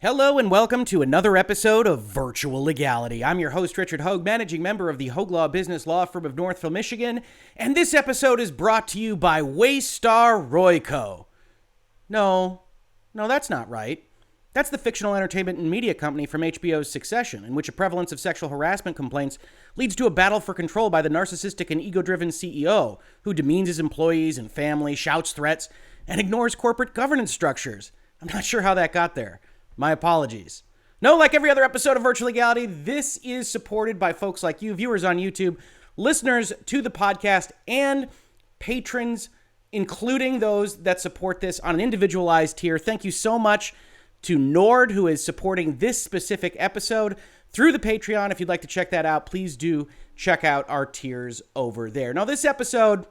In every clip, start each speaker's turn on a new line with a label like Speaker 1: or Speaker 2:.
Speaker 1: Hello and welcome to another episode of Virtual Legality. I'm your host, Richard Hoeg, managing member of the Hoeg Law Business Law Firm of Northville, Michigan, and this episode is brought to you by Waystar Royco. No, that's not right. That's the fictional entertainment and media company from HBO's Succession, in which a prevalence of sexual harassment complaints leads to a battle for control by the narcissistic and ego-driven CEO, who demeans his employees and family, shouts threats, and ignores corporate governance structures. I'm not sure how that got there. My apologies. No, like every other episode of Virtual Legality, this is supported by folks like you, viewers on YouTube, listeners to the podcast, and patrons, including those that support this on an individualized tier. Thank you so much to Nord, who is supporting this specific episode through the Patreon. If you'd like to check that out, please do check out our tiers over there. Now, this episode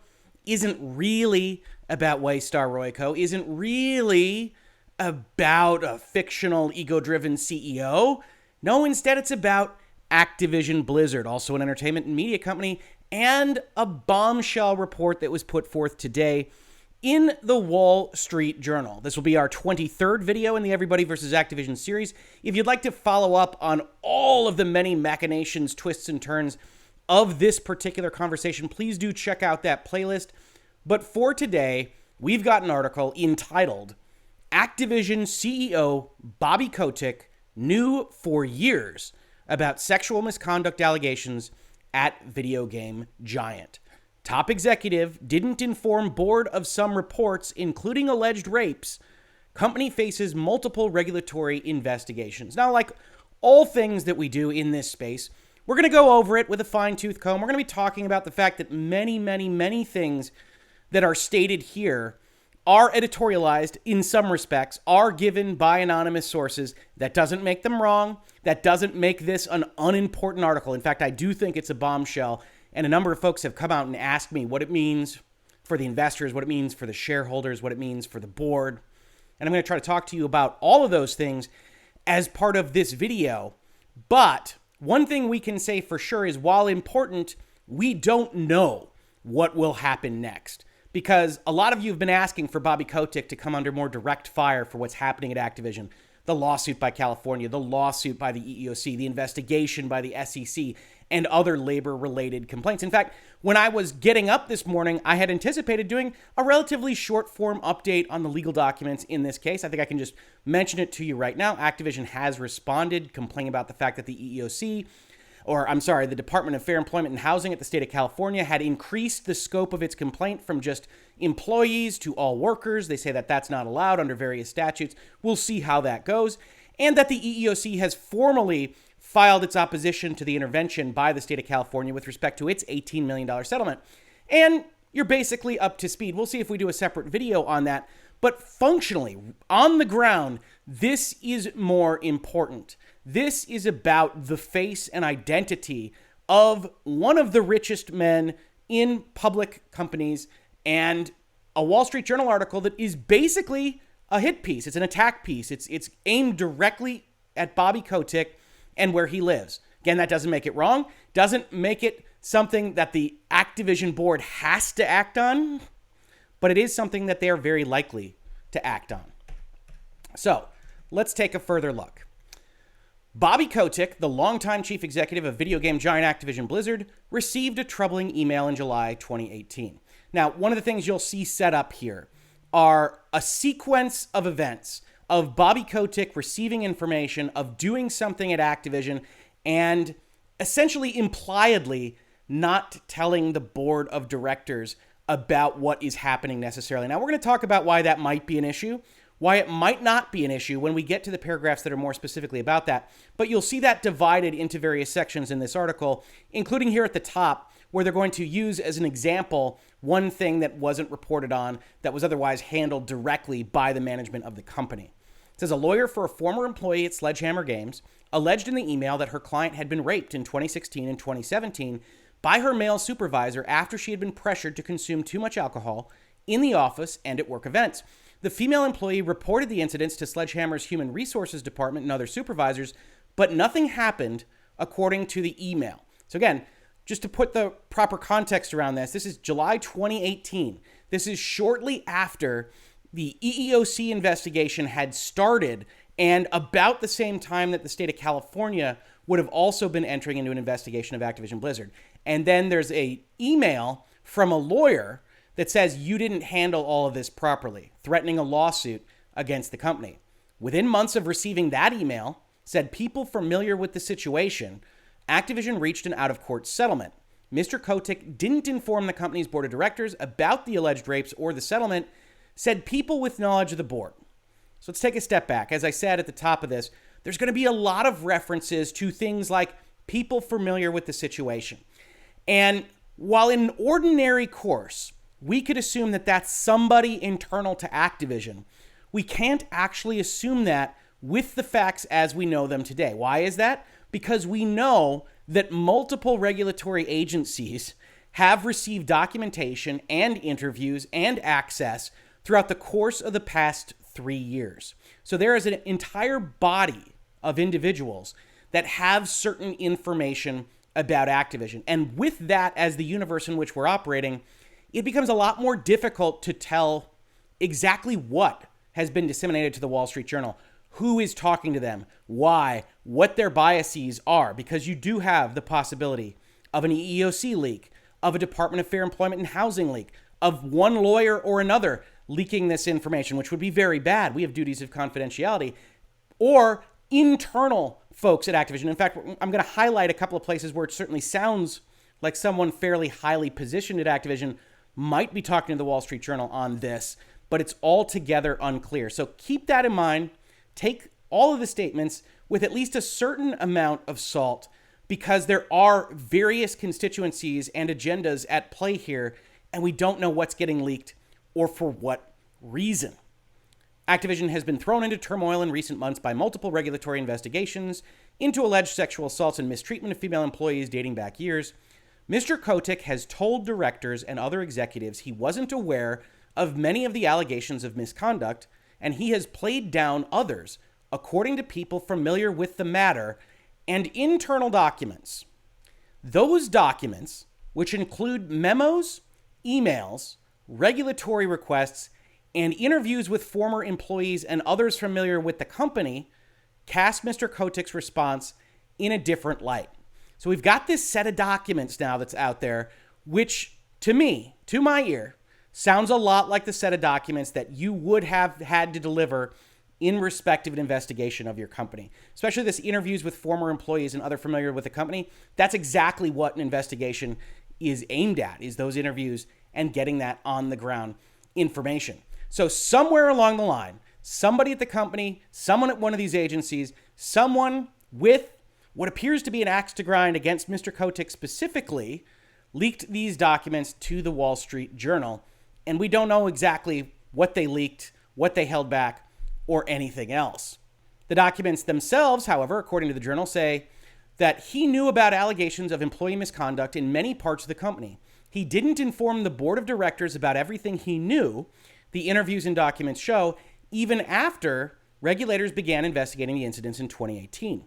Speaker 1: isn't really about Waystar Royco, isn't really about a fictional ego-driven CEO. No, instead it's about Activision Blizzard, also an entertainment and media company, and a bombshell report that was put forth today in the Wall Street Journal. This will be our 23rd video in the Everybody vs. Activision series. If you'd like to follow up on all of the many machinations, twists, and turns of this particular conversation, please do check out that playlist. But for today, we've got an article entitled Activision CEO Bobby Kotick knew for years about sexual misconduct allegations at Videogame giant. Top executive didn't inform board of some reports, including alleged rapes. Company faces multiple regulatory investigations. Now, like all things that we do in this space, we're going to go over it with a fine-tooth comb. We're going to be talking about the fact that many things that are stated here are editorialized in some respects, are given by anonymous sources. That doesn't make them wrong. That doesn't make this an unimportant article. In fact, I do think it's a bombshell, and a number of folks have come out and asked me what it means for the investors, what it means for the shareholders, what it means for the board. And I'm going to try to talk to you about all of those things as part of this video. But one thing we can say for sure is, while important, we don't know what will happen next. Because a lot of you have been asking for Bobby Kotick to come under more direct fire for what's happening at Activision. The lawsuit by California, the lawsuit by the EEOC, the investigation by the SEC, and other labor-related complaints. In fact, when I was getting up this morning, I had anticipated doing a relatively short-form update on the legal documents in this case. I think I can just mention it to you right now. Activision has responded, complaining about the fact that the EEOC, the Department of Fair Employment and Housing at the state of California had increased the scope of its complaint from just employees to all workers. They say that that's not allowed under various statutes. We'll see how that goes. And that the EEOC has formally filed its opposition to the intervention by the state of California with respect to its $18 million settlement. And you're basically up to speed. We'll see if we do a separate video on that. But functionally, on the ground, this is more important. This is about the face and identity of one of the richest men in public companies, and a Wall Street Journal article that is basically a hit piece. It's an attack piece. It's aimed directly at Bobby Kotick and where he lives. Again, that doesn't make it wrong, doesn't make it something that the Activision board has to act on, but it is something that they are very likely to act on. So let's take a further look. Bobby Kotick, the longtime chief executive of video game giant Activision Blizzard, received a troubling email in July 2018. Now, one of the things you'll see set up here are a sequence of events of Bobby Kotick receiving information, of doing something at Activision, and essentially impliedly not telling the board of directors about what is happening necessarily. Now, we're going to talk about why that might be an issue, why it might not be an issue when we get to the paragraphs that are more specifically about that. But you'll see that divided into various sections in this article, including here at the top, where they're going to use as an example one thing that wasn't reported on that was otherwise handled directly by the management of the company. It says a lawyer for a former employee at Sledgehammer Games alleged in the email that her client had been raped in 2016 and 2017 by her male supervisor after she had been pressured to consume too much alcohol in the office and at work events. The female employee reported the incidents to Sledgehammer's Human Resources Department and other supervisors, but nothing happened according to the email. So again, just to put the proper context around this, this is July 2018. This is shortly after the EEOC investigation had started and about the same time that the state of California would have also been entering into an investigation of Activision Blizzard. And then there's a email from a lawyer that says you didn't handle all of this properly, threatening a lawsuit against the company. Within months of receiving that email, said people familiar with the situation, Activision reached an out-of-court settlement. Mr. Kotick didn't inform the company's board of directors about the alleged rapes or the settlement, said people with knowledge of the board. So let's take a step back. As I said at the top of this, there's going to be a lot of references to things like people familiar with the situation. And while in ordinary course, we could assume that that's somebody internal to Activision, we can't actually assume that with the facts as we know them today. Why is that? Because we know that multiple regulatory agencies have received documentation and interviews and access throughout the course of the past 3 years. So there is an entire body of individuals that have certain information about Activision. And with that as the universe in which we're operating, it becomes a lot more difficult to tell exactly what has been disseminated to the Wall Street Journal, who is talking to them, why, what their biases are, because you do have the possibility of an EEOC leak, of a Department of Fair Employment and Housing leak, of one lawyer or another leaking this information, which would be very bad. We have duties of confidentiality, or internal folks at Activision. In fact, I'm going to highlight a couple of places where it certainly sounds like someone fairly highly positioned at Activision might be talking to the Wall Street Journal on this, but it's altogether unclear. So keep that in mind. Take all of the statements with at least a certain amount of salt, because there are various constituencies and agendas at play here, and we don't know what's getting leaked or for what reason. Activision has been thrown into turmoil in recent months by multiple regulatory investigations into alleged sexual assaults and mistreatment of female employees dating back years. Mr. Kotick has told directors and other executives he wasn't aware of many of the allegations of misconduct, and he has played down others, according to people familiar with the matter and internal documents. Those documents, which include memos, emails, regulatory requests, and interviews with former employees and others familiar with the company, cast Mr. Kotick's response in a different light. So we've got this set of documents now that's out there, which to me, to my ear, sounds a lot like the set of documents that you would have had to deliver in respect of an investigation of your company. Especially this interviews with former employees and other familiar with the company. That's exactly what an investigation is aimed at, is those interviews and getting that on the ground information. So somewhere along the line, somebody at the company, someone at one of these agencies, someone with what appears to be an axe to grind against Mr. Kotick specifically, leaked these documents to the Wall Street Journal. And we don't know exactly what they leaked, what they held back, or anything else. The documents themselves, however, according to the Journal, say that he knew about allegations of employee misconduct in many parts of the company. He didn't inform the board of directors about everything he knew, the interviews and documents show, even after regulators began investigating the incidents in 2018.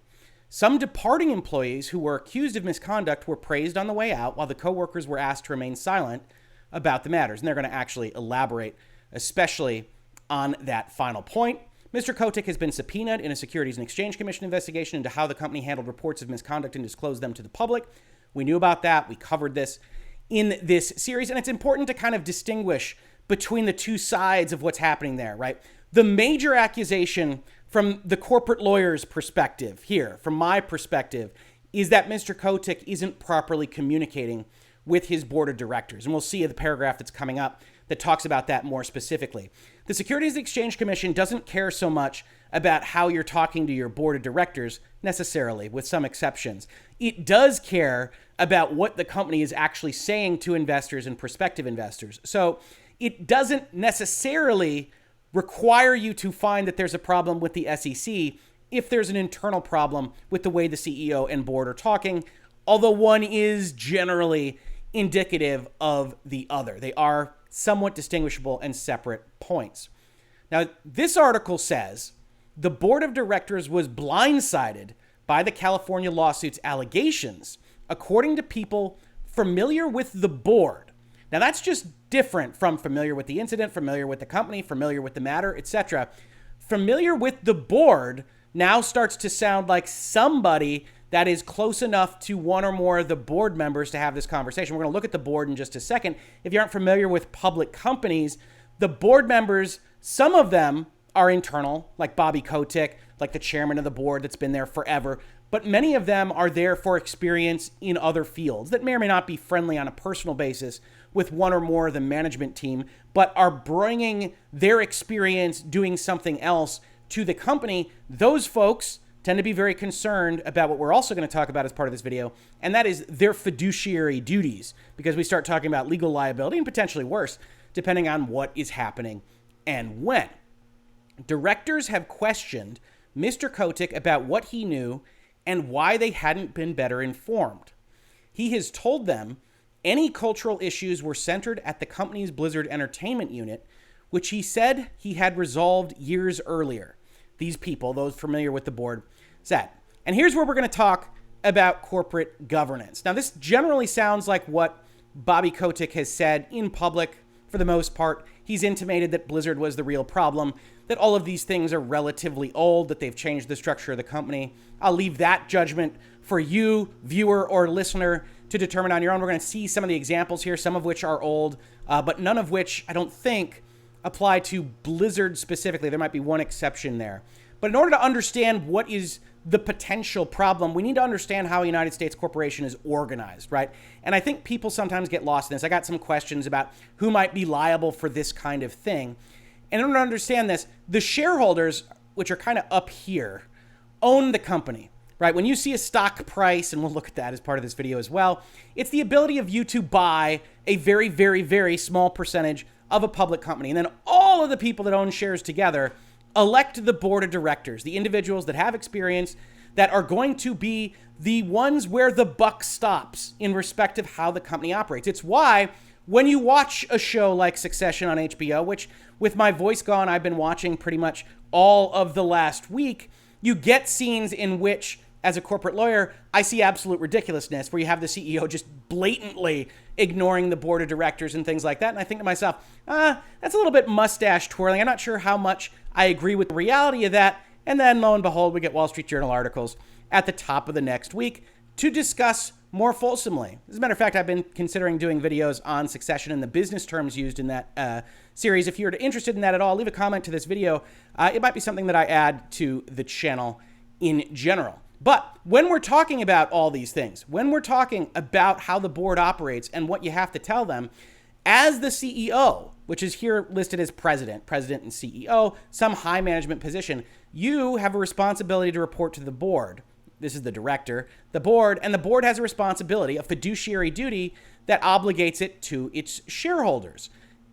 Speaker 1: Some departing employees who were accused of misconduct were praised on the way out, while the coworkers were asked to remain silent about the matters. And they're going to actually elaborate, especially on that final point. Mr. Kotick has been subpoenaed in a Securities and Exchange Commission investigation into how the company handled reports of misconduct and disclosed them to the public. We knew about that. We covered this in this series. And it's important to kind of distinguish between the two sides of what's happening there, right? The major accusation from the corporate lawyer's perspective here, from my perspective, is that Mr. Kotick isn't properly communicating with his board of directors. And we'll see the paragraph that's coming up that talks about that more specifically. The Securities and Exchange Commission doesn't care so much about how you're talking to your board of directors necessarily, with some exceptions. It does care about what the company is actually saying to investors and prospective investors. So it doesn't necessarily require you to find that there's a problem with the SEC if there's an internal problem with the way the CEO and board are talking, although one is generally indicative of the other. They are somewhat distinguishable and separate points. Now, this article says the board of directors was blindsided by the California lawsuit's allegations, according to people familiar with the board. Now, that's just different from familiar with the incident, familiar with the company, familiar with the matter, etc. familiar with the board now starts to sound like somebody that is close enough to one or more of the board members to have this conversation. We're going to look at the board in just a second. If you aren't familiar with public companies, the board members, some of them are internal, like Bobby Kotick, like the chairman of the board that's been there forever. But many of them are there for experience in other fields that may or may not be friendly on a personal basis with one or more of the management team, but are bringing their experience doing something else to the company. Those folks tend to be very concerned about what we're also going to talk about as part of this video, and that is their fiduciary duties, because we start talking about legal liability and potentially worse, depending on what is happening and when. Directors have questioned Mr. Kotick about what he knew and why they hadn't been better informed. He has told them any cultural issues were centered at the company's Blizzard Entertainment unit, which he said he had resolved years earlier. These people, those familiar with the board, said. And here's where we're going to talk about corporate governance. Now, this generally sounds like what Bobby Kotick has said in public for the most part. He's intimated that Blizzard was the real problem, that all of these things are relatively old, that they've changed the structure of the company. I'll leave that judgment for you, viewer or listener, to determine on your own. We're going to see some of the examples here, some of which are old, but none of which I don't think apply to Blizzard specifically. There might be one exception there. But in order to understand what is the potential problem, we need to understand how a United States corporation is organized, right? And I think people sometimes get lost in this. I got some questions about who might be liable for this kind of thing. And in order to understand this, the shareholders, which are kind of up here, own the company, right? When you see a stock price, and we'll look at that as part of this video as well, it's the ability of you to buy a very, very, very small percentage of a public company. And then all of the people that own shares together elect the board of directors, the individuals that have experience, that are going to be the ones where the buck stops in respect of how the company operates. It's why when you watch a show like Succession on HBO, which with my voice gone, I've been watching pretty much all of the last week, you get scenes in which, as a corporate lawyer, I see absolute ridiculousness where you have the CEO just blatantly ignoring the board of directors and things like that. And I think to myself, that's a little bit mustache twirling. I'm not sure how much I agree with the reality of that. And then lo and behold, we get Wall Street Journal articles at the top of the next week to discuss more fulsomely. As a matter of fact, I've been considering doing videos on Succession and the business terms used in that series. If you're interested in that at all, leave a comment to this video. It might be something that I add to the channel in general. But when we're talking about all these things, when we're talking about how the board operates and what you have to tell them, as the CEO, which is here listed as president and CEO, some high management position, you have a responsibility to report to the board. This is the director, the board, and the board has a responsibility, a fiduciary duty that obligates it to its shareholders.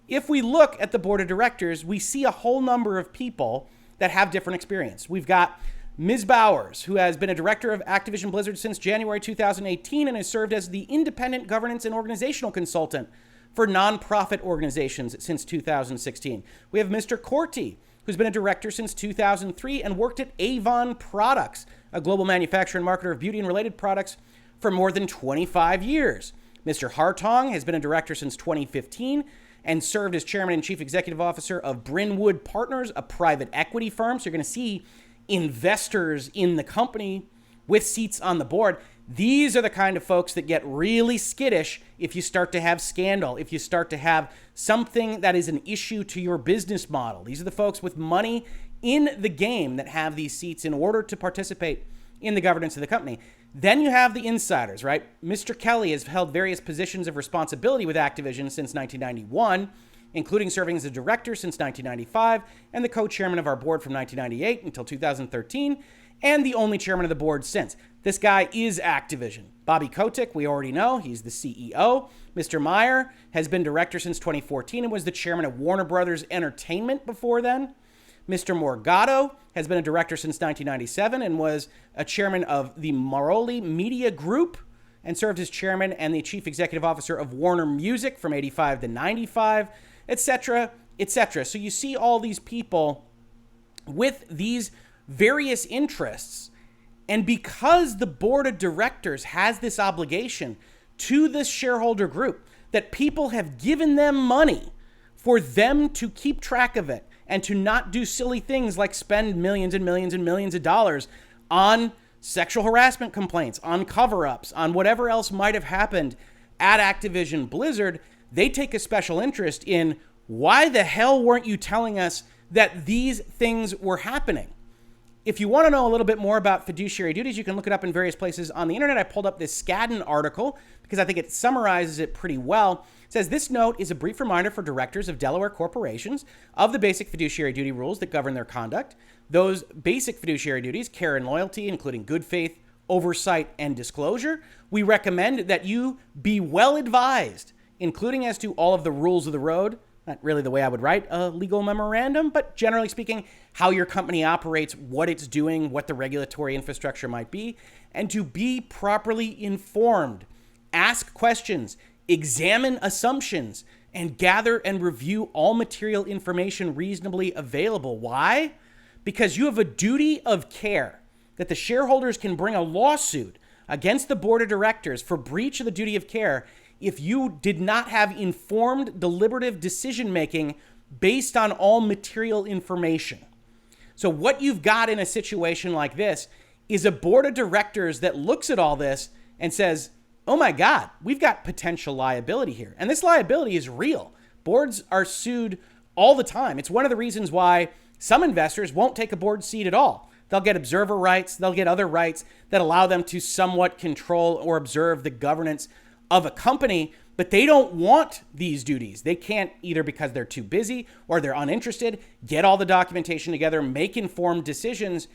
Speaker 1: If we look at the board of directors, we see a whole number of people that have different experience. We've got Ms. Bowers, who has been a director of Activision Blizzard since January 2018 and has served as the independent governance and organizational consultant for nonprofit organizations since 2016. We have Mr. Corti, who's been a director since 2003 and worked at Avon Products, a global manufacturer and marketer of beauty and related products, for more than 25 years. Mr. Hartong has been a director since 2015 and served as chairman and chief executive officer of Brynwood Partners, a private equity firm. So you're going to see investors in the company with seats on the board. These are the kind of folks that get really skittish if you start to have scandal, if you start to have something that is an issue to your business model. These are the folks with money in the game that have these seats in order to participate in the governance of the company. Then you have the insiders, right? Mr. Kelly has held various positions of responsibility with Activision since 1991, including serving as a director since 1995 and the co-chairman of our board from 1998 until 2013, and the only chairman of the board since. This guy is Activision. Bobby Kotick, we already know, he's the CEO. Mr. Meyer has been director since 2014 and was the chairman of Warner Brothers Entertainment before then. Mr. Morgado has been a director since 1997 and was a chairman of the Maroli Media Group and served as chairman and the chief executive officer of Warner Music from 85 to 95, etc., etc. So you see all these people with these various interests. And because the board of directors has this obligation to this shareholder group, that people have given them money for them to keep track of it and to not do silly things like spend millions and millions and millions of dollars on sexual harassment complaints, on cover-ups, on whatever else might have happened at Activision Blizzard. They take a special interest in, why the hell weren't you telling us that these things were happening? If you want to know a little bit more about fiduciary duties, you can look it up in various places on the internet. I pulled up this Skadden article because I think it summarizes it pretty well. It says, this note is a brief reminder for directors of Delaware corporations of the basic fiduciary duty rules that govern their conduct. Those basic fiduciary duties, care and loyalty, including good faith, oversight, and disclosure. We recommend that you be well advised, including as to all of the rules of the road. Not really the way I would write a legal memorandum, but generally speaking, how your company operates, what it's doing, what the regulatory infrastructure might be, and to be properly informed. Ask questions, examine assumptions, and gather and review all material information reasonably available. Why? Because you have a duty of care that the shareholders can bring a lawsuit against the board of directors for breach of the duty of care if you did not have informed, deliberative decision-making based on all material information. So what you've got in a situation like this is a board of directors that looks at all this and says, oh my God, we've got potential liability here. And this liability is real. Boards are sued all the time. It's one of the reasons why some investors won't take a board seat at all. They'll get observer rights. They'll get other rights that allow them to somewhat control or observe the governance of a company, but they don't want these duties. They can't, either because they're too busy or they're uninterested, get all the documentation together, make informed decisions.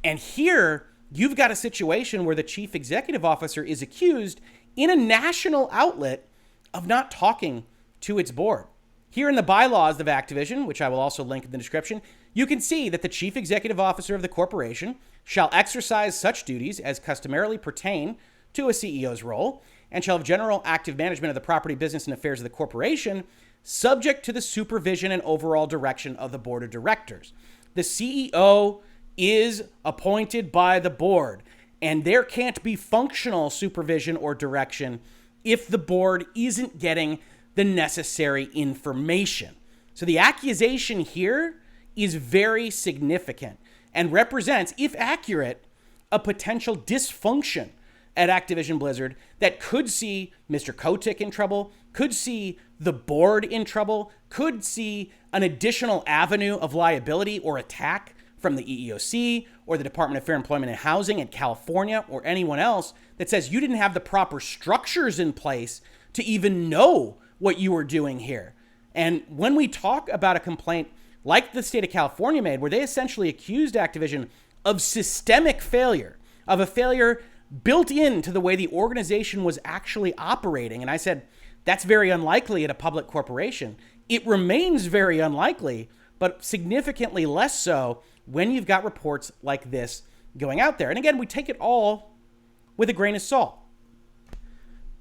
Speaker 1: And here you've got a situation where the chief executive officer is accused in a national outlet of not talking to its board. Here in the bylaws of Activision, which I will also link in the description, you can see that the chief executive officer of the corporation shall exercise such duties as customarily pertain to a CEO's role, and shall have general active management of the property, business, and affairs of the corporation, subject to the supervision and overall direction of the board of directors. The CEO is appointed by the board, and there can't be functional supervision or direction if the board isn't getting the necessary information. So the accusation here is very significant and represents, if accurate, a potential dysfunction at Activision Blizzard that could see Mr. Kotick in trouble, could see the board in trouble, could see an additional avenue of liability or attack from the EEOC or the Department of Fair Employment and Housing in California or anyone else that says you didn't have the proper structures in place to even know what you were doing here. And when we talk about a complaint like the state of California made, where they essentially accused Activision of systemic failure, of a failure built into the way the organization was actually operating. And I said, that's very unlikely at a public corporation. It remains very unlikely, but significantly less so when you've got reports like this going out there. And again, we take it all with a grain of salt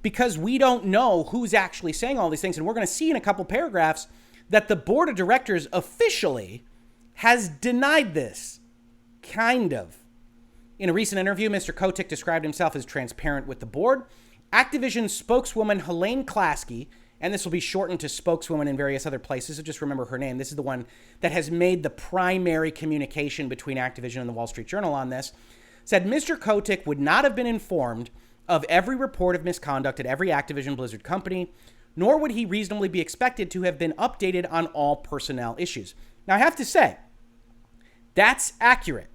Speaker 1: because we don't know who's actually saying all these things. And we're going to see in a couple paragraphs that the board of directors officially has denied this, kind of. In a recent interview, Mr. Kotick described himself as transparent with the board. Activision spokeswoman Helene Klasky, and this will be shortened to spokeswoman in various other places, so just remember her name. This is the one that has made the primary communication between Activision and the Wall Street Journal on this, said Mr. Kotick would not have been informed of every report of misconduct at every Activision Blizzard company, nor would he reasonably be expected to have been updated on all personnel issues. Now, I have to say, that's accurate.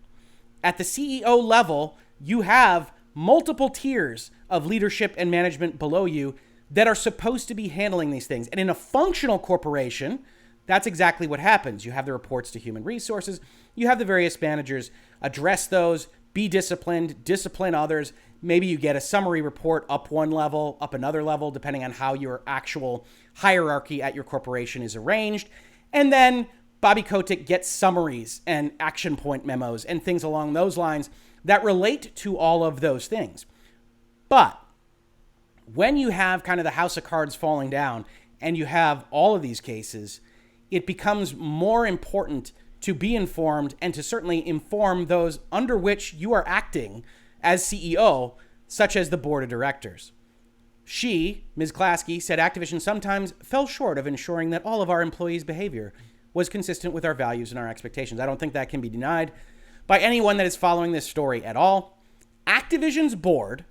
Speaker 1: At the CEO level, you have multiple tiers of leadership and management below you that are supposed to be handling these things. And in a functional corporation, that's exactly what happens. You have the reports to human resources. You have the various managers address those, be disciplined, discipline others. Maybe you get a summary report up one level, up another level, depending on how your actual hierarchy at your corporation is arranged. And then Bobby Kotick gets summaries and action point memos and things along those lines that relate to all of those things. But when you have kind of the house of cards falling down and you have all of these cases, it becomes more important to be informed and to certainly inform those under which you are acting as CEO, such as the board of directors. She, Ms. Klasky, said Activision sometimes fell short of ensuring that all of our employees' behavior was consistent with our values and our expectations. I don't think that can be denied by anyone that is following this story at all. Activision's board,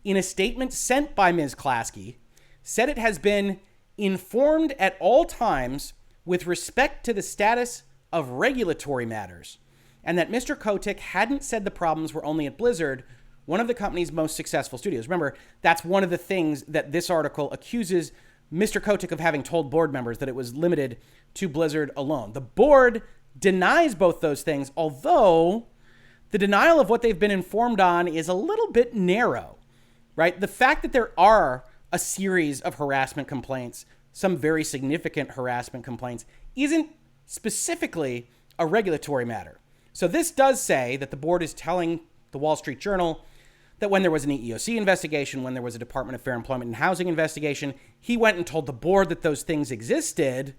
Speaker 1: in a statement sent by Ms. Klasky, said it has been informed at all times with respect to the status of regulatory matters, and that Mr. Kotick hadn't said the problems were only at Blizzard, one of the company's most successful studios. Remember, that's one of the things that this article accuses Mr. Kotick of having told board members, that it was limited to Blizzard alone. The board denies both those things, although the denial of what they've been informed on is a little bit narrow, right? The fact that there are a series of harassment complaints, some very significant harassment complaints, isn't specifically a regulatory matter. So this does say that the board is telling the Wall Street Journal that when there was an EEOC investigation, when there was a Department of Fair Employment and Housing investigation, he went and told the board that those things existed,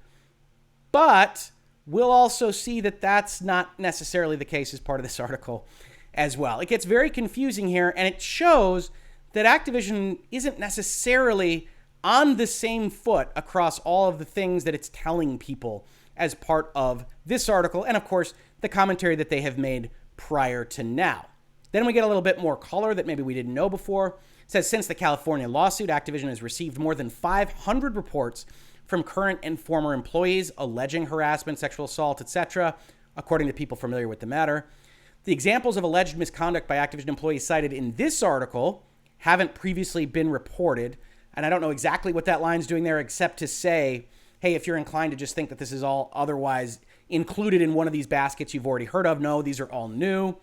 Speaker 1: but we'll also see that that's not necessarily the case as part of this article as well. It gets very confusing here, and it shows that Activision isn't necessarily on the same foot across all of the things that it's telling people as part of this article, and of course, the commentary that they have made prior to now. Then we get a little bit more color that maybe we didn't know before. It says, since the California lawsuit, Activision has received more than 500 reports from current and former employees alleging harassment, sexual assault, etc., according to people familiar with the matter. The examples of alleged misconduct by Activision employees cited in this article haven't previously been reported, and I don't know exactly what that line's doing there, except to say, hey, if you're inclined to just think that this is all otherwise included in one of these baskets you've already heard of, no, these are all new.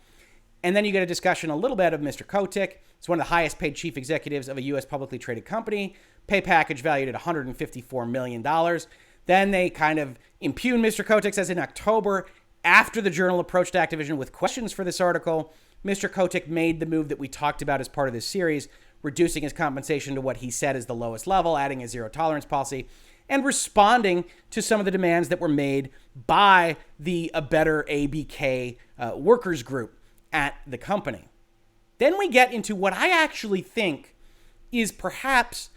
Speaker 1: And then you get a discussion a little bit of Mr. Kotick. He's one of the highest paid chief executives of a U.S. publicly traded company, pay package valued at $154 million. Then they kind of impugn Mr. Kotick, says in October, after the Journal approached Activision with questions for this article, Mr. Kotick made the move that we talked about as part of this series, reducing his compensation to what he said is the lowest level, adding a zero tolerance policy, and responding to some of the demands that were made by the A Better ABK workers group at the company. Then we get into what I actually think is perhaps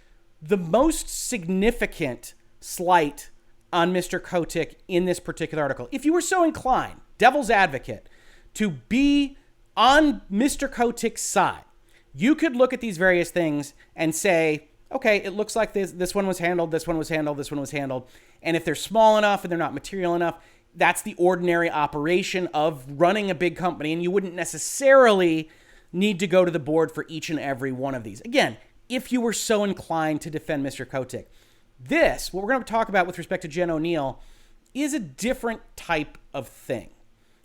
Speaker 1: the most significant slight on Mr. Kotick in this particular article. If you were so inclined, devil's advocate, to be on Mr. Kotick's side, you could look at these various things and say, okay, it looks like this one was handled, this one was handled, this one was handled. And if they're small enough and they're not material enough, that's the ordinary operation of running a big company, and you wouldn't necessarily need to go to the board for each and every one of these. Again, if you were so inclined to defend Mr. Kotick. This, what we're going to talk about with respect to Jen Oneal, is a different type of thing.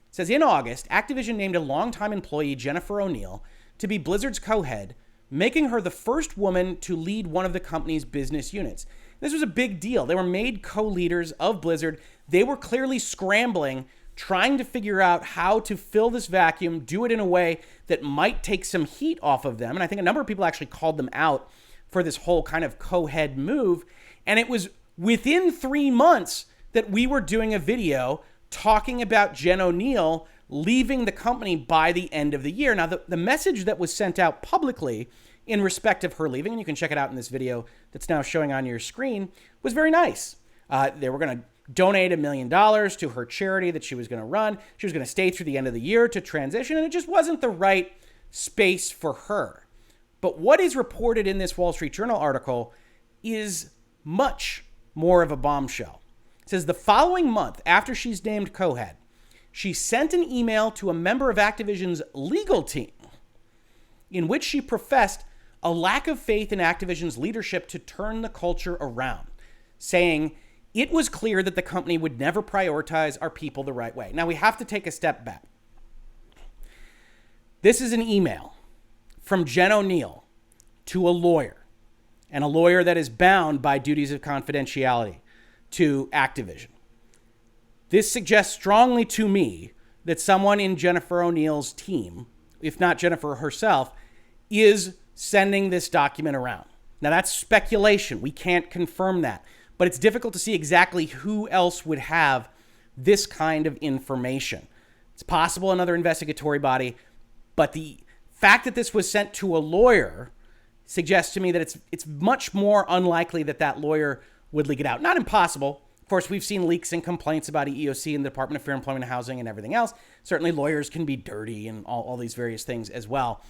Speaker 1: It says, in August, Activision named a longtime employee, Jennifer Oneal, to be Blizzard's co-head, making her the first woman to lead one of the company's business units. This was a big deal. They were made co-leaders of Blizzard. They were clearly scrambling, trying to figure out how to fill this vacuum, do it in a way that might take some heat off of them. And I think a number of people actually called them out for this whole kind of co-head move. And it was within 3 months that we were doing a video talking about Jen Oneal leaving the company by the end of the year. Now, the message that was sent out publicly in respect of her leaving, and you can check it out in this video that's now showing on your screen, was very nice. They were going to donate $1 million to her charity that she was going to run. She was going to stay through the end of the year to transition, and it just wasn't the right space for her. But what is reported in this Wall Street Journal article is much more of a bombshell. It says the following month, after she's named co-head, she sent an email to a member of Activision's legal team in which she professed a lack of faith in Activision's leadership to turn the culture around, saying it was clear that the company would never prioritize our people the right way. Now, we have to take a step back. This is an email from Jen Oneal to a lawyer, and a lawyer that is bound by duties of confidentiality to Activision. This suggests strongly to me that someone in Jennifer Oneal's team, if not Jennifer herself, is sending this document around. Now, that's speculation. We can't confirm that. But it's difficult to see exactly who else would have this kind of information. It's possible another investigatory body, but the fact that this was sent to a lawyer suggests to me that it's much more unlikely that that lawyer would leak it out. Not impossible, Of course, we've seen leaks and complaints about EEOC and the Department of Fair Employment and Housing and everything else. Certainly lawyers can be dirty and all these various things as well.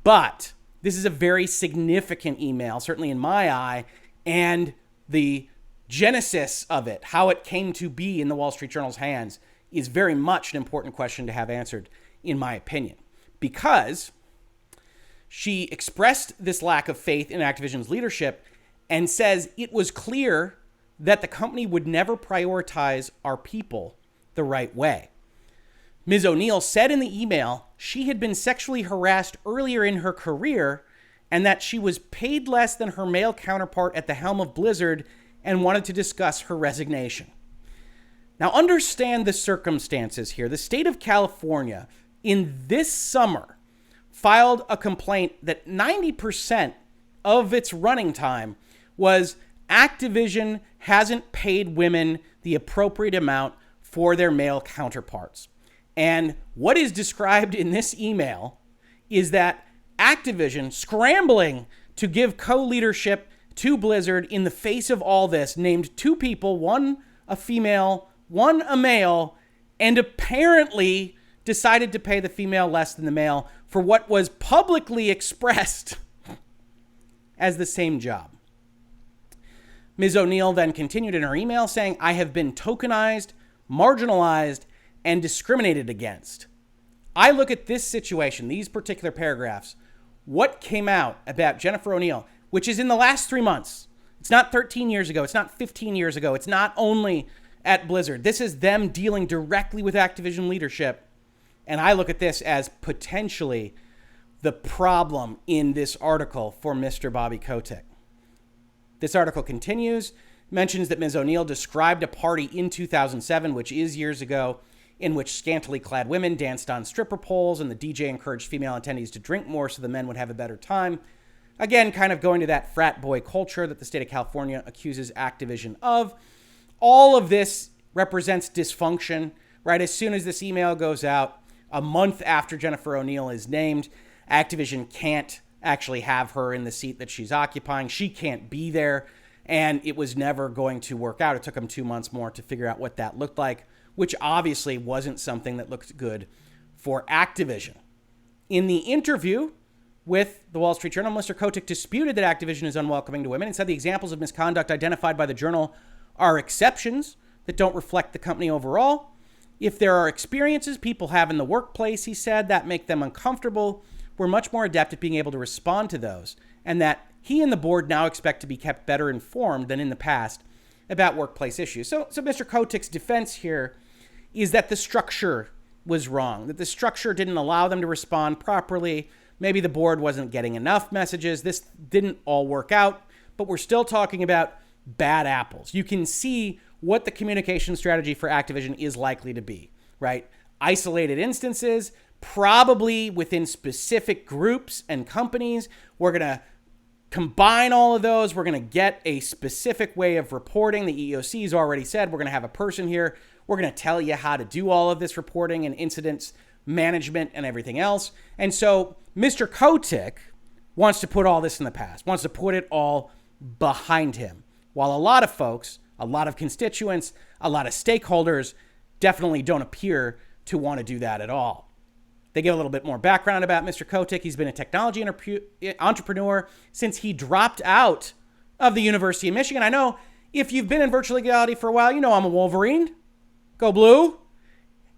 Speaker 1: But this is a very significant email, certainly in my eye, and the genesis of it, how it came to be in the Wall Street Journal's hands, is very much an important question to have answered, in my opinion, because she expressed this lack of faith in Activision's leadership and says it was clear that the company would never prioritize our people the right way. Ms. Oneal said in the email she had been sexually harassed earlier in her career and that she was paid less than her male counterpart at the helm of Blizzard and wanted to discuss her resignation. Now, understand the circumstances here. The state of California in this summer filed a complaint that 90% of its running time was Activision hasn't paid women the appropriate amount for their male counterparts. And what is described in this email is that Activision, scrambling to give co-leadership to Blizzard in the face of all this, named two people, one a female, one a male, and apparently decided to pay the female less than the male for what was publicly expressed as the same job. Ms. Oneal then continued in her email saying, "I have been tokenized, marginalized, and discriminated against." I look at this situation, these particular paragraphs, what came out about Jennifer Oneal, which is in the last 3 months. It's not 13 years ago. It's not 15 years ago. It's not only at Blizzard. This is them dealing directly with Activision leadership. And I look at this as potentially the problem in this article for Mr. Bobby Kotick. This article continues, mentions that Ms. Oneal described a party in 2007, which is years ago, in which scantily clad women danced on stripper poles and the DJ encouraged female attendees to drink more so the men would have a better time. Again, kind of going to that frat boy culture that the state of California accuses Activision of. All of this represents dysfunction, right? As soon as this email goes out, a month after Jennifer Oneal is named, Activision can't actually have her in the seat that she's occupying. She can't be there, and it was never going to work out. It took them 2 months more to figure out what that looked like, which obviously wasn't something that looked good for Activision. In the interview with the Wall Street Journal, Mr. Kotick disputed that Activision is unwelcoming to women and said the examples of misconduct identified by the journal are exceptions that don't reflect the company overall. If there are experiences people have in the workplace, he said, that make them uncomfortable, we're much more adept at being able to respond to those, and that he and the board now expect to be kept better informed than in the past about workplace issues. So Mr. Kotick's defense here is that the structure was wrong, that the structure didn't allow them to respond properly. Maybe the board wasn't getting enough messages. This didn't all work out, but we're still talking about bad apples. You can see what the communication strategy for Activision is likely to be, right? Isolated instances, probably within specific groups and companies. We're going to combine all of those. We're going to get a specific way of reporting. The EEOC has already said we're going to have a person here. We're going to tell you how to do all of this reporting and incidents management and everything else. And so Mr. Kotick wants to put all this in the past, wants to put it all behind him. While a lot of folks, a lot of constituents, a lot of stakeholders definitely don't appear to want to do that at all. They give a little bit more background about Mr. Kotick. He's been a technology entrepreneur since he dropped out of the University of Michigan. I know if you've been in virtual legality for a while, you know I'm a Wolverine. Go blue.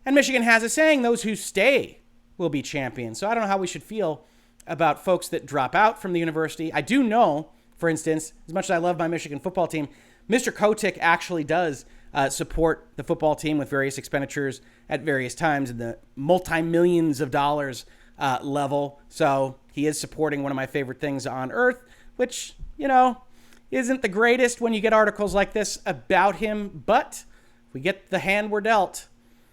Speaker 1: And Michigan has a saying, those who stay will be champions. So I don't know how we should feel about folks that drop out from the university. I do know, for instance, as much as I love my Michigan football team, Mr. Kotick actually does support the football team with various expenditures at various times in the multi-millions of dollars level. So he is supporting one of my favorite things on earth, which, you know, isn't the greatest when you get articles like this about him, but we get the hand we're dealt.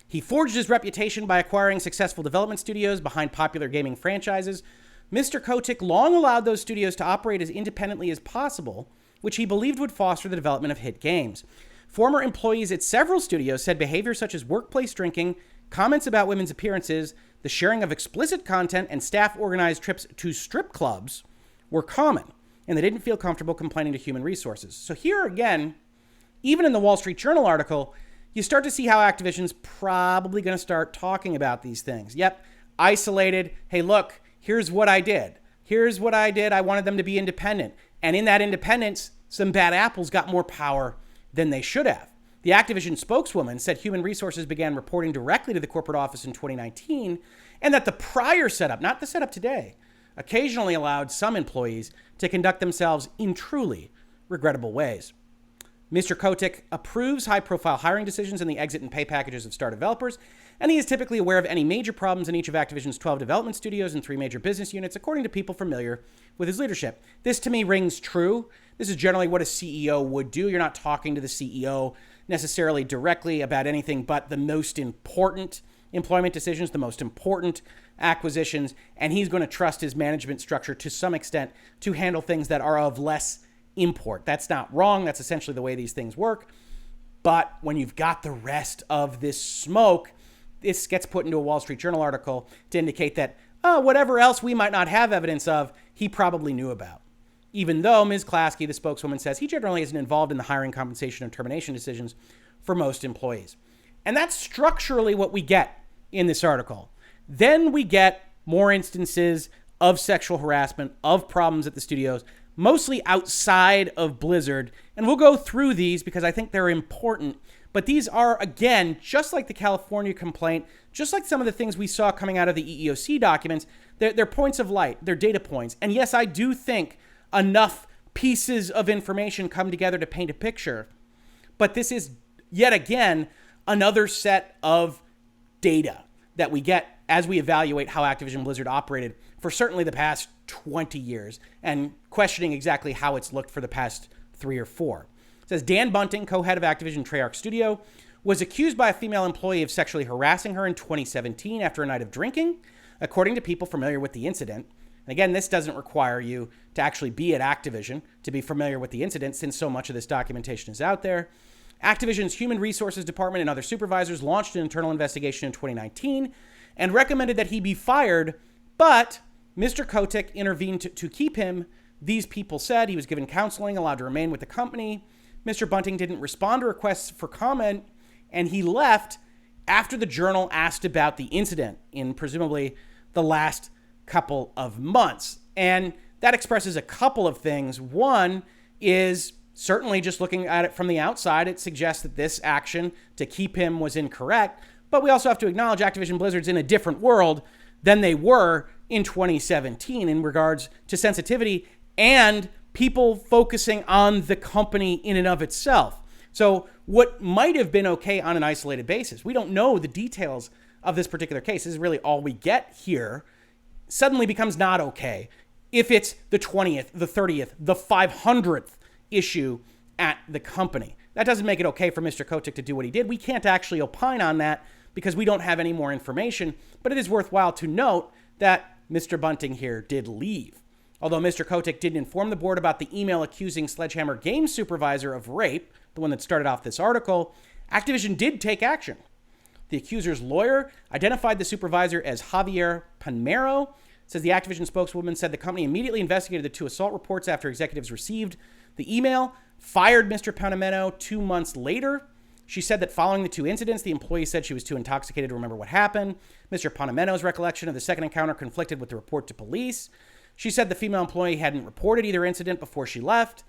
Speaker 1: He forged his reputation by acquiring successful development studios behind popular gaming franchises. Mr. Kotick long allowed those studios to operate as independently as possible, which he believed would foster the development of hit games. Former employees at several studios said behaviors such as workplace drinking, comments about women's appearances, the sharing of explicit content, and staff-organized trips to strip clubs were common, and they didn't feel comfortable complaining to human resources. So here again even in the Wall Street Journal article, you start to see how Activision's probably going to start talking about these things. Yep, isolated. Hey, look, here's what I did. Here's what I did. I wanted them to be independent. And in that independence, some bad apples got more power than they should have. The Activision spokeswoman said human resources began reporting directly to the corporate office in 2019, and that the prior setup, not the setup today, occasionally allowed some employees to conduct themselves in truly regrettable ways. Mr. Kotick approves high-profile hiring decisions and the exit and pay packages of star developers, and he is typically aware of any major problems in each of Activision's 12 development studios and 3 major business units, according to people familiar with his leadership. This, to me, rings true. This is generally what a CEO would do. You're not talking to the CEO necessarily directly about anything but the most important employment decisions, the most important acquisitions, and he's going to trust his management structure to some extent to handle things that are of less import. That's not wrong. That's essentially the way these things work. But when you've got the rest of this smoke, this gets put into a Wall Street Journal article to indicate that whatever else we might not have evidence of, he probably knew about. Even though Ms. Klasky, the spokeswoman, says he generally isn't involved in the hiring, compensation, and termination decisions for most employees. And that's structurally what we get in this article. Then we get more instances of sexual harassment, of problems at the studios, mostly outside of Blizzard. And we'll go through these because I think they're important. But these are, again, just like the California complaint, just like some of the things we saw coming out of the EEOC documents, they're points of light, they're data points. And yes, I do think enough pieces of information come together to paint a picture. But this is, yet again, another set of data that we get as we evaluate how Activision Blizzard operated for certainly the past 20 years and questioning exactly how it's looked for the past 3 or 4. It says Dan Bunting, co-head of Activision Treyarch Studio, was accused by a female employee of sexually harassing her in 2017 after a night of drinking, according to people familiar with the incident. And again, this doesn't require you to actually be at Activision to be familiar with the incident, since so much of this documentation is out there. Activision's Human Resources Department and other supervisors launched an internal investigation in 2019 and recommended that he be fired, but Mr. Kotick intervened to keep him. These people said he was given counseling, allowed to remain with the company. Mr. Bunting didn't respond to requests for comment, and he left after the Journal asked about the incident in presumably the last couple of months. And that expresses a couple of things. One is certainly just looking at it from the outside, it suggests that this action to keep him was incorrect. But we also have to acknowledge Activision Blizzard's in a different world than they were in 2017 in regards to sensitivity and people focusing on the company in and of itself. So what might have been okay on an isolated basis, we don't know the details of this particular case. This is really all we get here. Suddenly becomes not okay if it's the 20th, the 30th, the 500th issue at the company. That doesn't make it okay for Mr. Kotick to do what he did. We can't actually opine on that because we don't have any more information, but it is worthwhile to note that Mr. Bunting here did leave. Although Mr. Kotick didn't inform the board about the email accusing Sledgehammer Games supervisor of rape, the one that started off this article, Activision did take action. The accuser's lawyer identified the supervisor as Javier Panmero. It says the Activision spokeswoman said the company immediately investigated the 2 assault reports after executives received the email, fired Mr. Panmero 2 months later. She said that following the 2 incidents, the employee said she was too intoxicated to remember what happened. Mr. Panmero's recollection of the second encounter conflicted with the report to police. She said the female employee hadn't reported either incident before she left,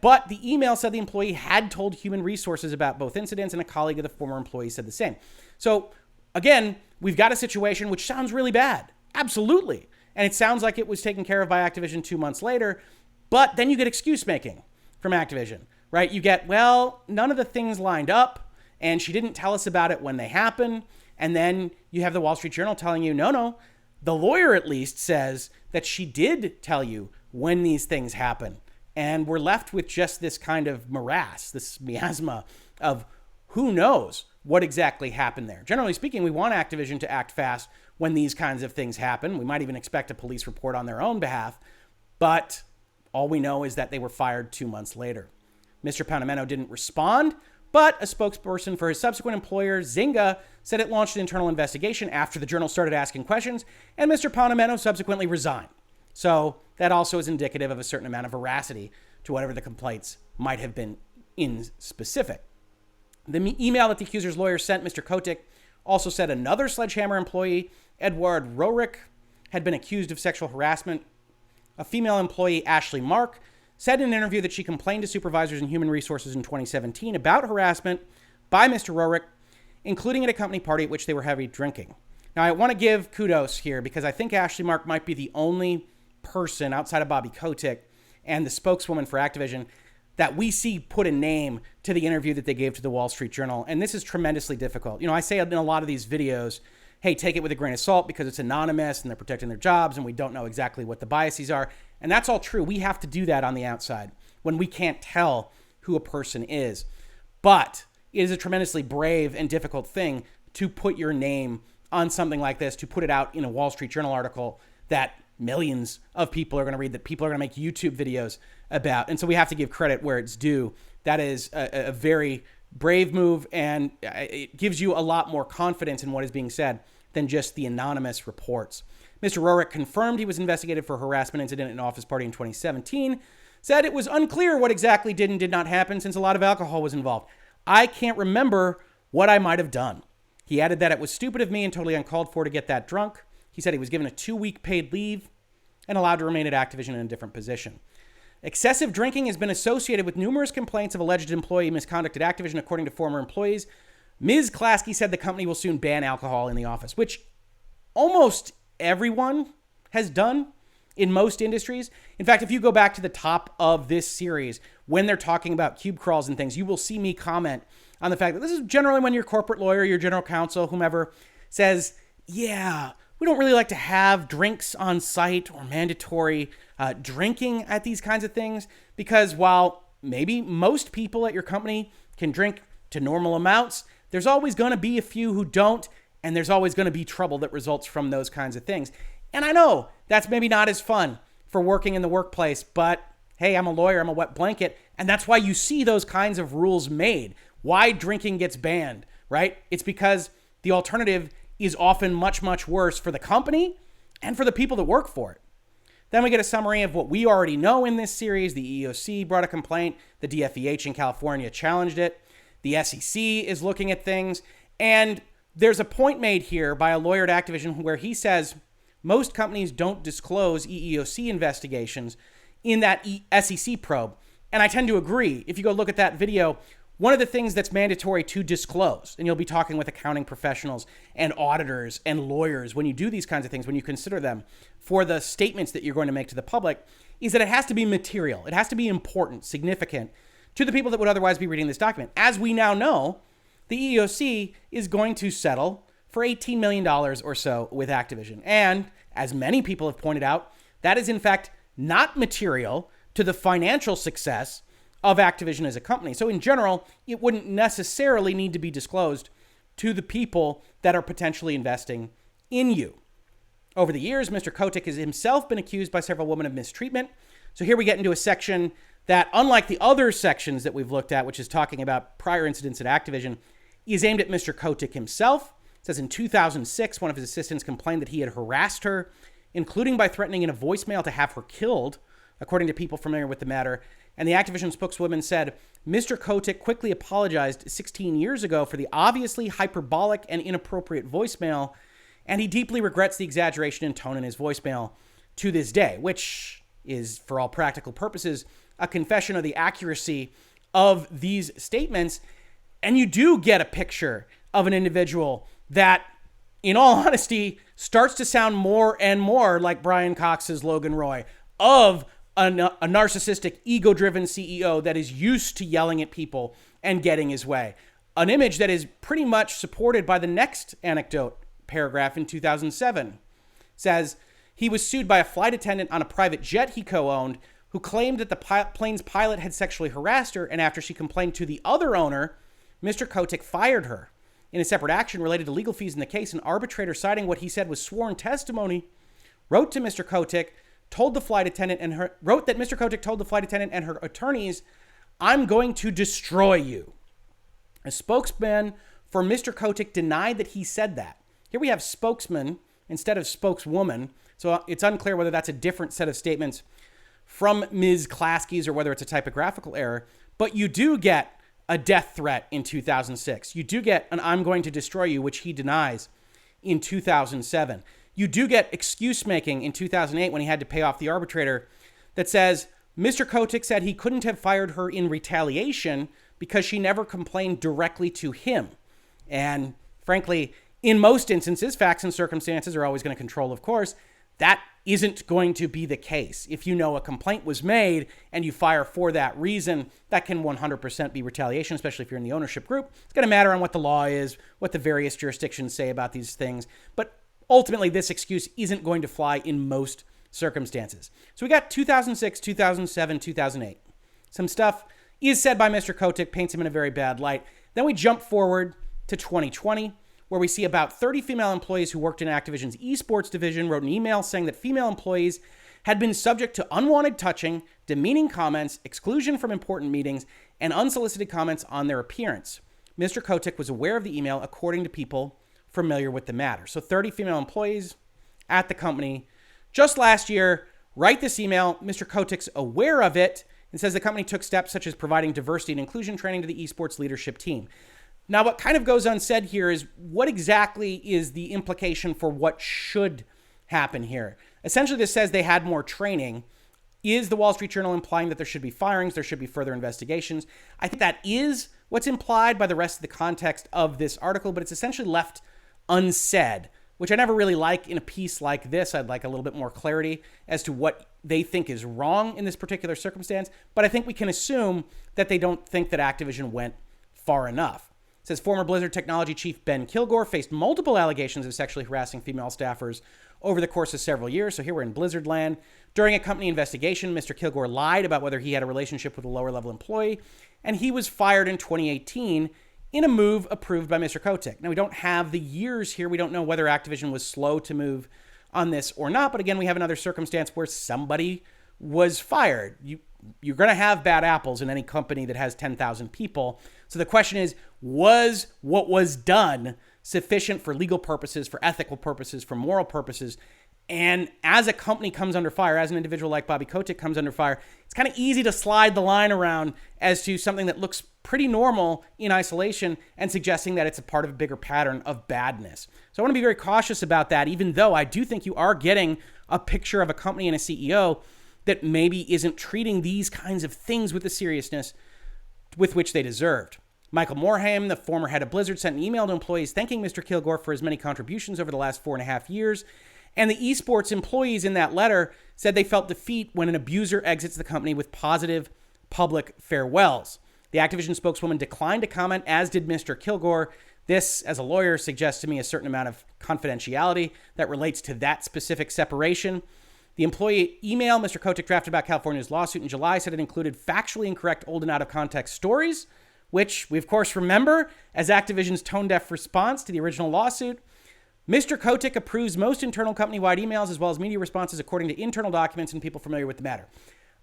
Speaker 1: but the email said the employee had told Human Resources about both incidents, and a colleague of the former employee said the same. So again, we've got a situation which sounds really bad. Absolutely. And it sounds like it was taken care of by Activision 2 months later, but then you get excuse making from Activision, right? You get, well, none of the things lined up, and she didn't tell us about it when they happened. And then you have the Wall Street Journal telling you, no, the lawyer at least says that she did tell you when these things happen. And we're left with just this kind of morass, this miasma of who knows what exactly happened there. Generally speaking, we want Activision to act fast when these kinds of things happen. We might even expect a police report on their own behalf, but all we know is that they were fired 2 months later. Mr. Panameno didn't respond, but a spokesperson for his subsequent employer, Zynga, said it launched an internal investigation after the Journal started asking questions, and Mr. Panameno subsequently resigned. So that also is indicative of a certain amount of veracity to whatever the complaints might have been in specific. The email that the accuser's lawyer sent Mr. Kotick also said another Sledgehammer employee, Edward Roerich, had been accused of sexual harassment. A female employee, Ashley Mark, said in an interview that she complained to supervisors in human resources in 2017 about harassment by Mr. Roerich, including at a company party at which they were heavy drinking. Now, I want to give kudos here because I think Ashley Mark might be the only person outside of Bobby Kotick and the spokeswoman for Activision that we see put a name to the interview that they gave to the Wall Street Journal. And this is tremendously difficult. You know, I say in a lot of these videos, hey, take it with a grain of salt because it's anonymous and they're protecting their jobs and we don't know exactly what the biases are. And that's all true. We have to do that on the outside when we can't tell who a person is. But it is a tremendously brave and difficult thing to put your name on something like this, to put it out in a Wall Street Journal article that millions of people are going to read, that people are going to make YouTube videos about. And so we have to give credit where it's due. That is a very brave move, and it gives you a lot more confidence in what is being said than just the anonymous reports. Mr. Roerich confirmed he was investigated for a harassment incident at an office party in 2017, said it was unclear what exactly did and did not happen since a lot of alcohol was involved. I can't remember what I might have done. He added that it was stupid of me and totally uncalled for to get that drunk. He said he was given a 2-week paid leave and allowed to remain at Activision in a different position. Excessive drinking has been associated with numerous complaints of alleged employee misconduct at Activision, according to former employees. Ms. Klasky said the company will soon ban alcohol in the office, which almost everyone has done in most industries. In fact, if you go back to the top of this series, when they're talking about cube crawls and things, you will see me comment on the fact that this is generally when your corporate lawyer, your general counsel, whomever says, yeah, we don't really like to have drinks on site or mandatory drinking at these kinds of things, because while maybe most people at your company can drink to normal amounts, there's always going to be a few who don't, and there's always going to be trouble that results from those kinds of things. And I know that's maybe not as fun for working in the workplace, but hey, I'm a lawyer, I'm a wet blanket, and that's why you see those kinds of rules made. Why drinking gets banned, right? It's because the alternative is often much, much worse for the company and for the people that work for it. Then we get a summary of what we already know in this series. The EEOC brought a complaint. The DFEH in California challenged it. The SEC is looking at things. And there's a point made here by a lawyer at Activision where he says most companies don't disclose EEOC investigations in that SEC probe. And I tend to agree. If you go look at that video, one of the things that's mandatory to disclose, and you'll be talking with accounting professionals and auditors and lawyers when you do these kinds of things, when you consider them for the statements that you're going to make to the public, is that it has to be material. It has to be important, significant to the people that would otherwise be reading this document. As we now know, the EEOC is going to settle for $18 million or so with Activision. And as many people have pointed out, that is in fact not material to the financial success of Activision as a company. So in general, it wouldn't necessarily need to be disclosed to the people that are potentially investing in you. Over the years, Mr. Kotick has himself been accused by several women of mistreatment. So here we get into a section that, unlike the other sections that we've looked at, which is talking about prior incidents at Activision, is aimed at Mr. Kotick himself. It says in 2006, one of his assistants complained that he had harassed her, including by threatening in a voicemail to have her killed, according to people familiar with the matter. And the Activision spokeswoman said, Mr. Kotick quickly apologized 16 years ago for the obviously hyperbolic and inappropriate voicemail, and he deeply regrets the exaggeration in tone in his voicemail to this day, which is, for all practical purposes, a confession of the accuracy of these statements. And you do get a picture of an individual that, in all honesty, starts to sound more and more like Brian Cox's Logan Roy, of a narcissistic, ego-driven CEO that is used to yelling at people and getting his way. An image that is pretty much supported by the next anecdote paragraph in 2007. Says, he was sued by a flight attendant on a private jet he co-owned who claimed that the plane's pilot had sexually harassed her, and after she complained to the other owner, Mr. Kotick fired her. In a separate action related to legal fees in the case, an arbitrator citing what he said was sworn testimony wrote to Mr. Kotick, told the flight attendant and her wrote that Mr. Kotick told the flight attendant and her attorneys, I'm going to destroy you. A spokesman for Mr. Kotick denied that he said that. Here we have spokesman instead of spokeswoman. So it's unclear whether that's a different set of statements from Ms. Klasky's or whether it's a typographical error. But you do get a death threat in 2006. You do get an "I'm going to destroy you," which he denies, in 2007. You do get excuse making in 2008 when he had to pay off the arbitrator that says Mr. Kotick said he couldn't have fired her in retaliation because she never complained directly to him. And frankly, in most instances, facts and circumstances are always going to control, of course. That isn't going to be the case. If you know a complaint was made and you fire for that reason, that can 100% be retaliation, especially if you're in the ownership group. It's going to matter on what the law is, what the various jurisdictions say about these things. But ultimately, this excuse isn't going to fly in most circumstances. So we got 2006, 2007, 2008. Some stuff is said by Mr. Kotick, paints him in a very bad light. Then we jump forward to 2020, where we see about 30 female employees who worked in Activision's esports division wrote an email saying that female employees had been subject to unwanted touching, demeaning comments, exclusion from important meetings, and unsolicited comments on their appearance. Mr. Kotick was aware of the email, according to people familiar with the matter. So 30 female employees at the company just last year write this email. Mr. Kotick's aware of it and says the company took steps such as providing diversity and inclusion training to the esports leadership team. Now, what kind of goes unsaid here is what exactly is the implication for what should happen here? Essentially, this says they had more training. Is the Wall Street Journal implying that there should be firings, there should be further investigations? I think that is what's implied by the rest of the context of this article, but it's essentially left unsaid, which I never really like in a piece like this. I'd like a little bit more clarity as to what they think is wrong in this particular circumstance, but I think we can assume that they don't think that Activision went far enough. It says former Blizzard technology chief Ben Kilgore faced multiple allegations of sexually harassing female staffers over the course of several years. So here we're in Blizzard land. During a company investigation, Mr. Kilgore lied about whether he had a relationship with a lower level employee, and he was fired in 2018 in a move approved by Mr. Kotick. Now, we don't have the years here. We don't know whether Activision was slow to move on this or not. But again, we have another circumstance where somebody was fired. You're going to have bad apples in any company that has 10,000 people. So the question is, was what was done sufficient for legal purposes, for ethical purposes, for moral purposes? And as a company comes under fire, as an individual like Bobby Kotick comes under fire, it's kind of easy to slide the line around as to something that looks pretty normal in isolation and suggesting that it's a part of a bigger pattern of badness. So I want to be very cautious about that, even though I do think you are getting a picture of a company and a CEO that maybe isn't treating these kinds of things with the seriousness with which they deserved. Michael Morhaime, the former head of Blizzard, sent an email to employees thanking Mr. Kilgore for his many contributions over the last 4.5 years. And the esports employees in that letter said they felt defeat when an abuser exits the company with positive public farewells. The Activision spokeswoman declined to comment, as did Mr. Kilgore. This, as a lawyer, suggests to me a certain amount of confidentiality that relates to that specific separation. The employee email Mr. Kotick drafted about California's lawsuit in July said it included factually incorrect, old and out of context stories, which we, of course, remember as Activision's tone-deaf response to the original lawsuit. Mr. Kotick approves most internal company-wide emails as well as media responses according to internal documents and people familiar with the matter.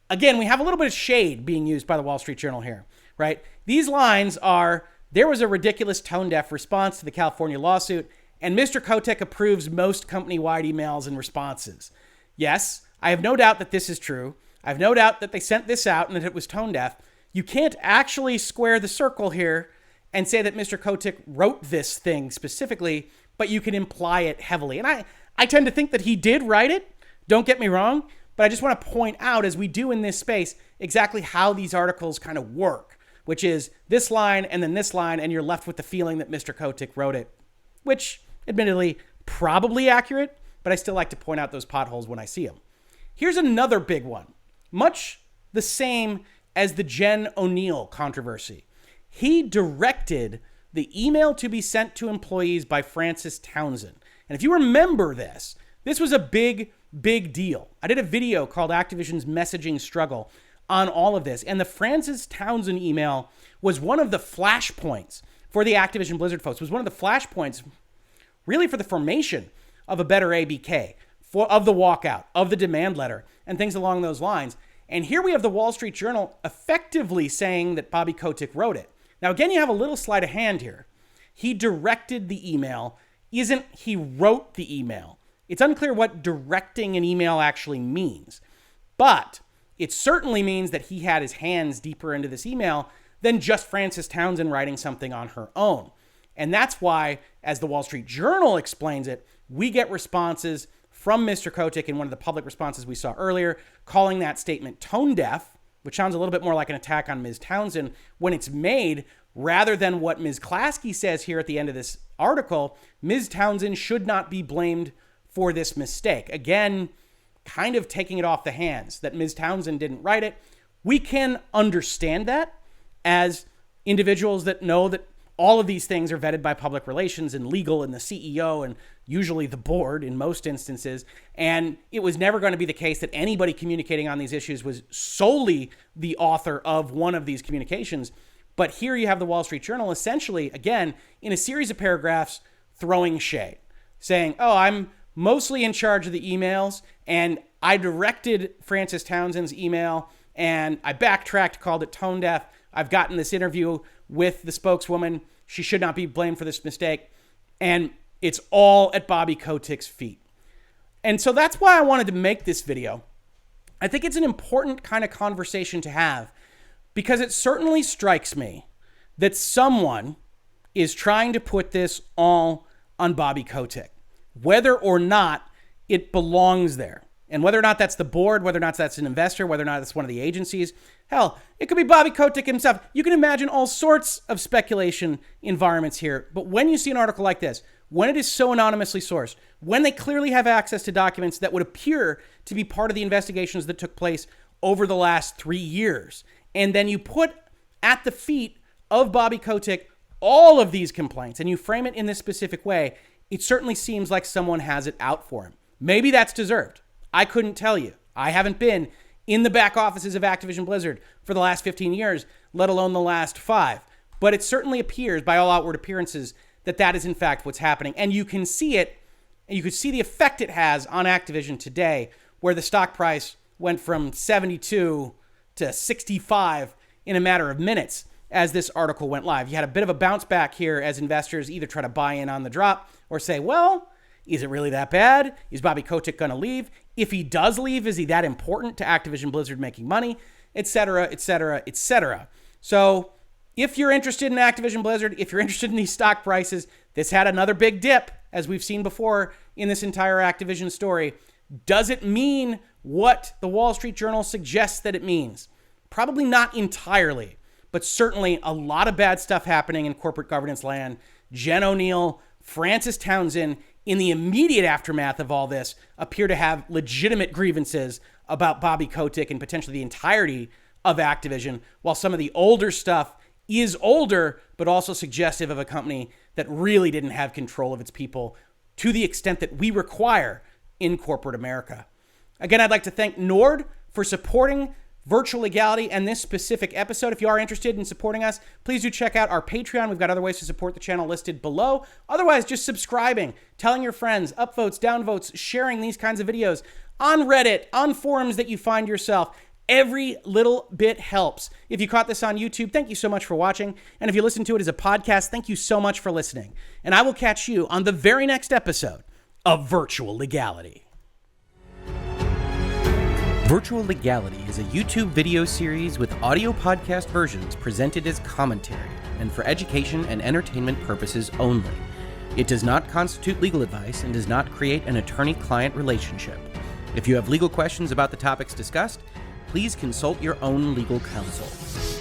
Speaker 1: Again, we have a little bit of shade being used by the Wall Street Journal here, right? These lines are, there was a ridiculous tone-deaf response to the California lawsuit, and Mr. Kotick approves most company-wide emails and responses. Yes, I have no doubt that this is true. I have no doubt that they sent this out and that it was tone-deaf. You can't actually square the circle here and say that Mr. Kotick wrote this thing specifically, but you can imply it heavily. And I tend to think that he did write it. Don't get me wrong. But I just want to point out, as we do in this space, exactly how these articles kind of work, which is this line and then this line, and you're left with the feeling that Mr. Kotick wrote it, which admittedly probably accurate, but I still like to point out those potholes when I see them. Here's another big one, much the same as the Jen Oneal controversy. He directed the email to be sent to employees by Francis Townsend. And if you remember this was a big deal. I did a video called Activision's Messaging Struggle on all of this. And the Francis Townsend email was one of the flashpoints for the Activision Blizzard folks. It was one of the flashpoints really for the formation of a better ABK, of the walkout, of the demand letter, and things along those lines. And here we have the Wall Street Journal effectively saying that Bobby Kotick wrote it. Now, again, you have a little sleight of hand here. He directed the email. He wrote the email. It's unclear what directing an email actually means. But it certainly means that he had his hands deeper into this email than just Frances Townsend writing something on her own. And that's why, as the Wall Street Journal explains it, we get responses from Mr. Kotick in one of the public responses we saw earlier, calling that statement tone deaf, which sounds a little bit more like an attack on Ms. Townsend when it's made, rather than what Ms. Klasky says here at the end of this article. Ms. Townsend should not be blamed for this mistake. Again, kind of taking it off the hands that Ms. Townsend didn't write it. We can understand that as individuals that know that all of these things are vetted by public relations and legal and the CEO and usually the board in most instances. And it was never going to be the case that anybody communicating on these issues was solely the author of one of these communications. But here you have the Wall Street Journal essentially, again, in a series of paragraphs throwing shade, saying, oh, I'm mostly in charge of the emails and I directed Frances Townsend's email and I backtracked, called it tone deaf. I've gotten this interview with the spokeswoman. She should not be blamed for this mistake. And it's all at Bobby Kotick's feet. And so that's why I wanted to make this video. I think it's an important kind of conversation to have because it certainly strikes me that someone is trying to put this all on Bobby Kotick, whether or not it belongs there. And whether or not that's the board, whether or not that's an investor, whether or not it's one of the agencies, hell, it could be Bobby Kotick himself. You can imagine all sorts of speculation environments here. But when you see an article like this, when it is so anonymously sourced, when they clearly have access to documents that would appear to be part of the investigations that took place over the last 3 years, and then you put at the feet of Bobby Kotick all of these complaints, and you frame it in this specific way, it certainly seems like someone has it out for him. Maybe that's deserved. I couldn't tell you. I haven't been in the back offices of Activision Blizzard for the last 15 years, let alone the last 5. But it certainly appears, by all outward appearances, that that is in fact what's happening. And you can see it, and you can see the effect it has on Activision today, where the stock price went from 72 to 65 in a matter of minutes as this article went live. You had a bit of a bounce back here as investors either try to buy in on the drop or say, well, is it really that bad? Is Bobby Kotick going to leave? If he does leave, is he that important to Activision Blizzard making money? Et cetera, et cetera, et cetera. So if you're interested in Activision Blizzard, if you're interested in these stock prices, this had another big dip, as we've seen before in this entire Activision story. Does it mean what the Wall Street Journal suggests that it means? Probably not entirely, but certainly a lot of bad stuff happening in corporate governance land. Jen Oneal, Frances Townsend, in the immediate aftermath of all this, appear to have legitimate grievances about Bobby Kotick and potentially the entirety of Activision, while some of the older stuff is older, but also suggestive of a company that really didn't have control of its people to the extent that we require in corporate America. Again, I'd like to thank Nord for supporting Virtual Legality and this specific episode. If you are interested in supporting us, please do check out our Patreon. We've got other ways to support the channel listed below. Otherwise, just subscribing, telling your friends, upvotes, downvotes, sharing these kinds of videos on Reddit, on forums that you find yourself. Every little bit helps. If you caught this on YouTube, thank you so much for watching. And if you listen to it as a podcast, thank you so much for listening. And I will catch you on the very next episode of Virtual Legality. Virtual Legality is a YouTube video series with audio podcast versions presented as commentary and for education and entertainment purposes only. It does not constitute legal advice and does not create an attorney-client relationship. If you have legal questions about the topics discussed, please consult your own legal counsel.